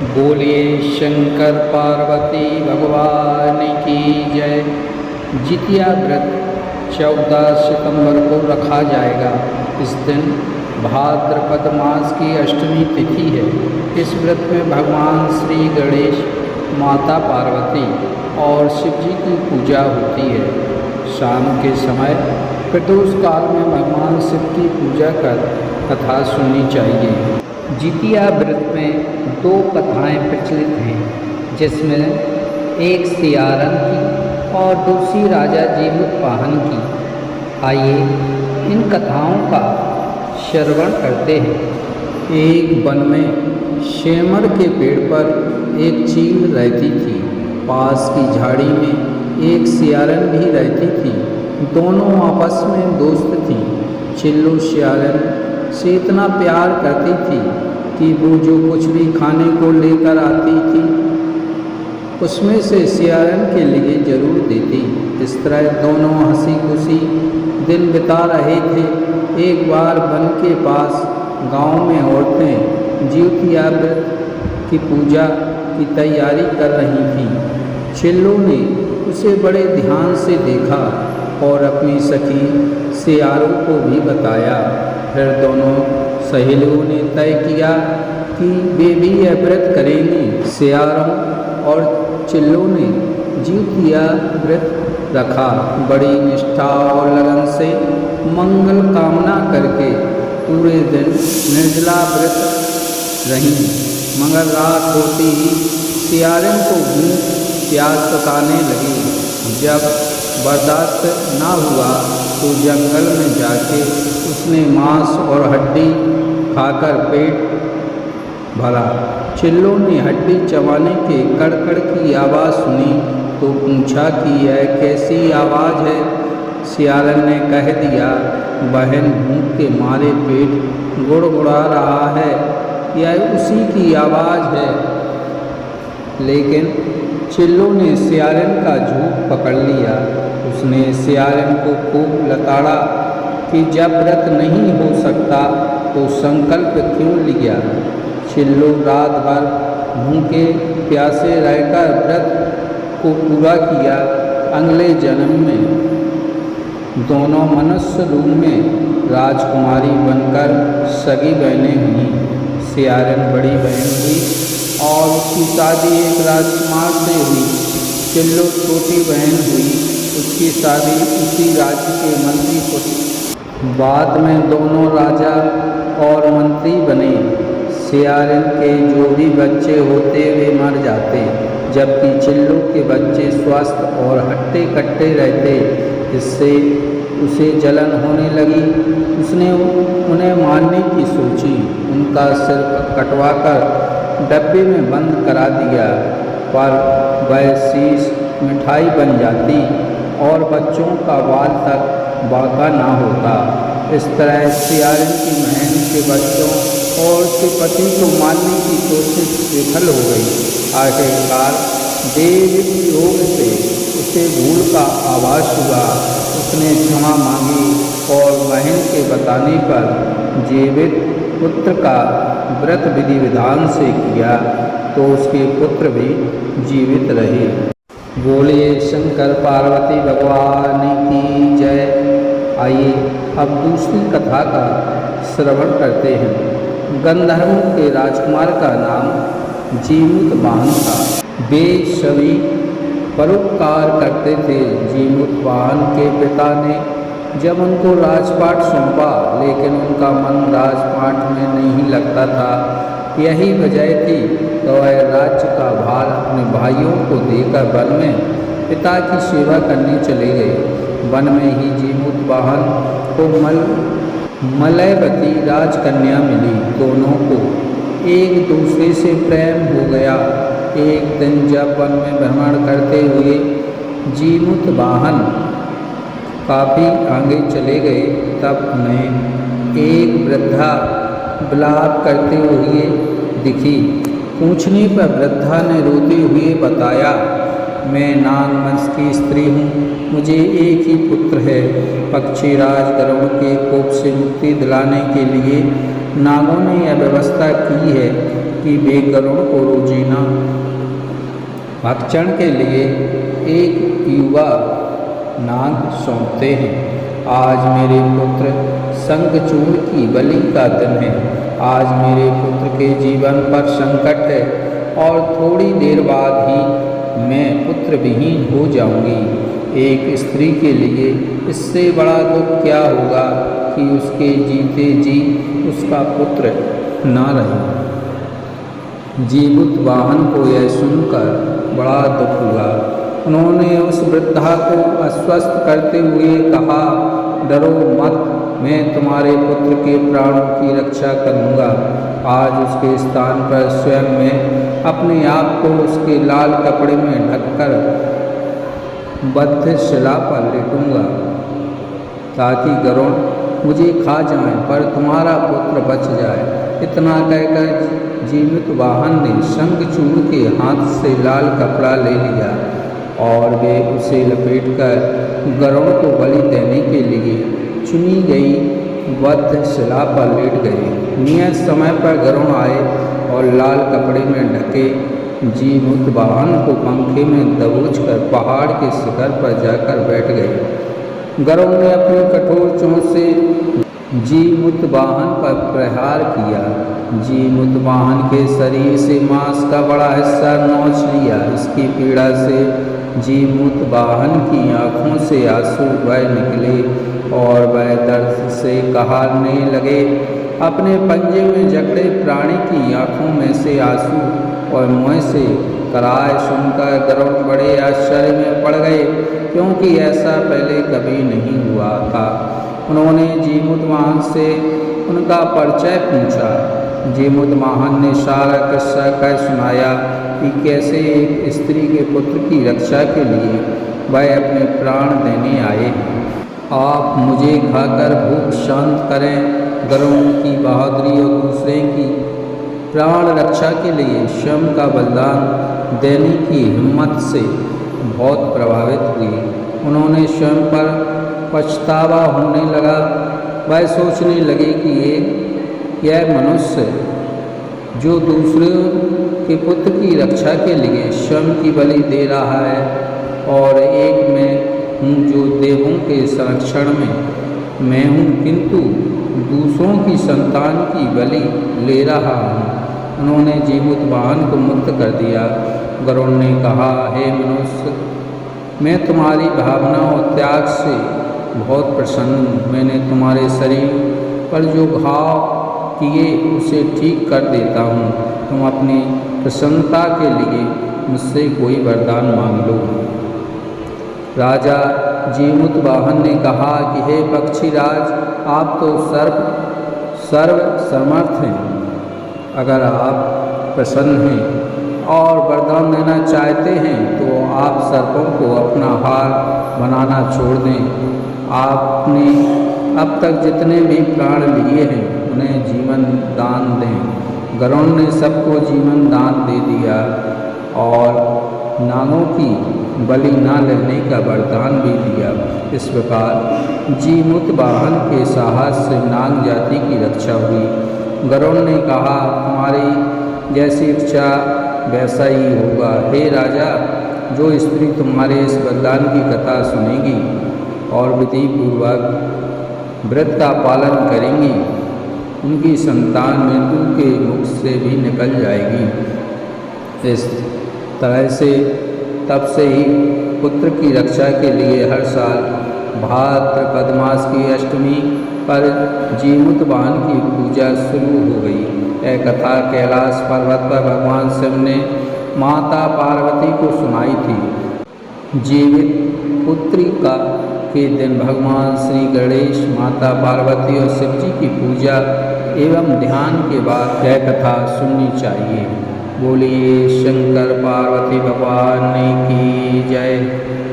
बोलिए शंकर पार्वती भगवान की जय। जितिया व्रत 14 सितंबर को रखा जाएगा। इस दिन भाद्रपद मास की अष्टमी तिथि है। इस व्रत में भगवान श्री गणेश, माता पार्वती और शिव जी की पूजा होती है। शाम के समय प्रदोष काल में भगवान शिव की पूजा कर कथा सुननी चाहिए। जितिया व्रत में 2 कथाएं प्रचलित हैं, जिसमें एक सियारन की और दूसरी राजा जीमूतवाहन की। आइए इन कथाओं का श्रवण करते हैं। एक वन में शेमर के पेड़ पर एक चील रहती थी। पास की झाड़ी में एक सियारन भी रहती थी। दोनों आपस में दोस्त थीं। चिल्लू सियारन से इतना प्यार करती थी कि वो जो कुछ भी खाने को लेकर आती थी उसमें से सियारन के लिए जरूर देती। इस तरह दोनों हंसी खुशी दिन बिता रहे थे। एक बार वन के पास गांव में औरतें जितिया व्रत की पूजा की तैयारी कर रही थीं। चिल्लू ने उसे बड़े ध्यान से देखा और अपनी सखी सियारों को भी बताया। फिर दोनों सहेलियों ने तय किया कि वे भी यह व्रत करेंगी। सियारों और चिल्लों ने जितिया व्रत रखा। बड़ी निष्ठा और लगन से मंगल कामना करके पूरे दिन निर्जला व्रत रहीं। मगर रात होते ही सियारन को भूख प्यास सताने लगी। जब बर्दाश्त ना हुआ तो जंगल में जाके उसने मांस और हड्डी खाकर पेट भरा। चिल्लों ने हड्डी चबाने के कड़कड़ की आवाज़ सुनी तो पूछा कि यह कैसी आवाज़ है। सियारन ने कह दिया, बहन भूख के मारे पेट गुड़गुड़ा रहा है, यह उसी की आवाज़ है। लेकिन चिल्लों ने सियारन का झूठ पकड़ लिया। उसने सियारन को खूब लताड़ा कि जब व्रत नहीं हो सकता तो संकल्प क्यों लिया। चिल्लो रात भर भूखे प्यासे रहकर व्रत को पूरा किया। अगले जन्म में दोनों मनुष्य रूप में राजकुमारी बनकर सगी बहनें हुई। सियारन बड़ी बहन हुई और उसकी शादी एक राजकुमार से हुई। चिल्लो छोटी बहन हुई, उसकी शादी उसी राज्य के मंत्री को। बाद में दोनों राजा और मंत्री बने। सियारन के जो भी बच्चे होते वे मर जाते, जबकि चिल्लो के बच्चे स्वस्थ और हट्टे कट्टे रहते। इससे उसे जलन होने लगी। उसने उन्हें मारने की सोची। उनका सिर कटवाकर डब्बे में बंद करा दिया, पर वह शीश मिठाई बन जाती और बच्चों का बाल तक बाका ना होता। इस तरह सियारन की बहन के बच्चों और उसके पति को मारने की कोशिश विफल हो गई। आखिरकार देव योग से उसे भूल का आभास हुआ। उसने क्षमा मांगी और बहन के बताने पर जीवित पुत्र का व्रत विधि विधान से किया तो उसके पुत्र भी जीवित रहे। बोलिए शंकर पार्वती भगवान की जय। आइए अब दूसरी कथा का श्रवण करते हैं। गंधर्वों के राजकुमार का नाम जीमूतवाहन था। वे सभी परोपकार करते थे। जीमूतवाहन के पिता ने जब उनको राजपाट सौंपा, लेकिन उनका मन राजपाट में नहीं लगता था। यही वजह थी तो वह राज्य का भार अपने भाइयों को देकर वन में पिता की सेवा करने चले गए। वन में ही जीमूतवाहन को मलयवती राजकन्या मिली। दोनों को एक दूसरे से प्रेम हो गया। एक दिन जब वन में भ्रमण करते हुए जीमूतवाहन काफ़ी आगे चले गए, तब उन्हें एक वृद्धा विलाप करते हुए दिखी। पूछने पर वृद्धा ने रोते हुए बताया, मैं नाग वंश की स्त्री हूँ। मुझे एक ही पुत्र है। पक्षीराज गरुड़ के कोप से मुक्ति दिलाने के लिए नागों ने यह व्यवस्था की है कि वे गरुड़ को रोजीना भक्षण के लिए एक युवा नाग सौंपते हैं। आज मेरे पुत्र शंखचूड़ की बलि का दिन है। आज मेरे पुत्र के जीवन पर संकट है और थोड़ी देर बाद ही मैं पुत्र विहीन हो जाऊंगी। एक स्त्री के लिए इससे बड़ा दुख क्या होगा कि उसके जीते जी उसका पुत्र न रहे। जीवित वाहन को यह सुनकर बड़ा दुख हुआ। उन्होंने उस वृद्धा को आश्वस्त करते हुए कहा, डरो मत, मैं तुम्हारे पुत्र के प्राणों की रक्षा करूँगा। आज उसके स्थान पर स्वयं मैं अपने आप को उसके लाल कपड़े में ढककर बद्ध शिला पर लेटूँगा ताकि गरुड़ मुझे खा जाए पर तुम्हारा पुत्र बच जाए। इतना कहकर जीवित वाहन ने शंखचूड़ के हाथ से लाल कपड़ा ले लिया और वे उसे लपेटकर गरुड़ को बलि देने के लिए चुनी गई बद्ध शिला पर लेट गए। नियत समय पर गरुड़ आए और लाल कपड़े में ढके जीवित वाहन को पंखे में दबोचकर पहाड़ के शिखर पर जाकर बैठ गए। गरुड़ ने अपनी कठोर चोंच से जीवित वाहन पर प्रहार किया। जीवित वाहन के शरीर से मांस का बड़ा हिस्सा नोच लिया। इसकी पीड़ा से जीवित वाहन की आँखों से आंसू बह निकले और वह दर्द से कहाने लगे। अपने पंजे में जकड़े प्राणी की आँखों में से आंसू और मुँह से कराह सुनकर गरुड़ बड़े आश्चर्य में पड़ गए, क्योंकि ऐसा पहले कभी नहीं हुआ था। उन्होंने जीवित वाहन से उनका परिचय पूछा। जीवित वाहन ने सारा किस्सा कह सुनाया कि कैसे एक स्त्री के पुत्र की रक्षा के लिए वह अपने प्राण देने आए हैं। आप मुझे खाकर भूख शांत करें। गरुड़ की बहादुरी और दूसरे की प्राण रक्षा के लिए स्वयं का बलिदान देने की हिम्मत से बहुत प्रभावित हुई। उन्होंने स्वयं पर पछतावा होने लगा। वह सोचने लगे कि यह मनुष्य जो दूसरों के पुत्र की रक्षा के लिए स्वयं की बलि दे रहा है और एक मैं हूँ जो देवों के संरक्षण में मैं हूँ, किंतु दूसरों की संतान की बलि ले रहा हूँ। उन्होंने जीवित वाहन को मुक्त कर दिया। गरुड़ ने कहा, हे मनुष्य, मैं तुम्हारी भावना और त्याग से बहुत प्रसन्न हूँ। मैंने तुम्हारे शरीर पर जो घाव किए उसे ठीक कर देता हूँ। तुम अपनी प्रसन्नता के लिए मुझसे कोई वरदान मांग लो। राजा जीवित वाहन ने कहा कि हे पक्षीराज, आप तो सर्व समर्थ हैं। अगर आप प्रसन्न हैं और वरदान देना चाहते हैं तो आप सर्पों को अपना हार बनाना छोड़ दें। आपने अब तक जितने भी प्राण लिए हैं उन्हें जीवन दान दें। गरुड़ ने सबको जीवन दान दे दिया और नागों की बलि न लेने का वरदान भी दिया। इस प्रकार जीवित वाहन के साहस से नाग जाति की रक्षा हुई। गरुड़ ने कहा, तुम्हारी जैसी इच्छा वैसा ही होगा। हे राजा, जो स्त्री तुम्हारे इस वरदान की कथा सुनेगी और विधि पूर्वक व्रत का पालन करेंगी, उनकी संतान मृत्यु के मुख से भी निकल जाएगी। इस तरह से तब से ही पुत्र की रक्षा के लिए हर साल भाद्रपद मास की अष्टमी पर जीवित वाहन की पूजा शुरू हो गई। यह कथा कैलाश पर्वत पर भगवान शिव ने माता पार्वती को सुनाई थी। जीवित पुत्री का के दिन भगवान श्री गणेश, माता पार्वती और शिव जी की पूजा एवं ध्यान के बाद यह कथा सुननी चाहिए। बोलिए शंकर पार्वती भगवान की जय।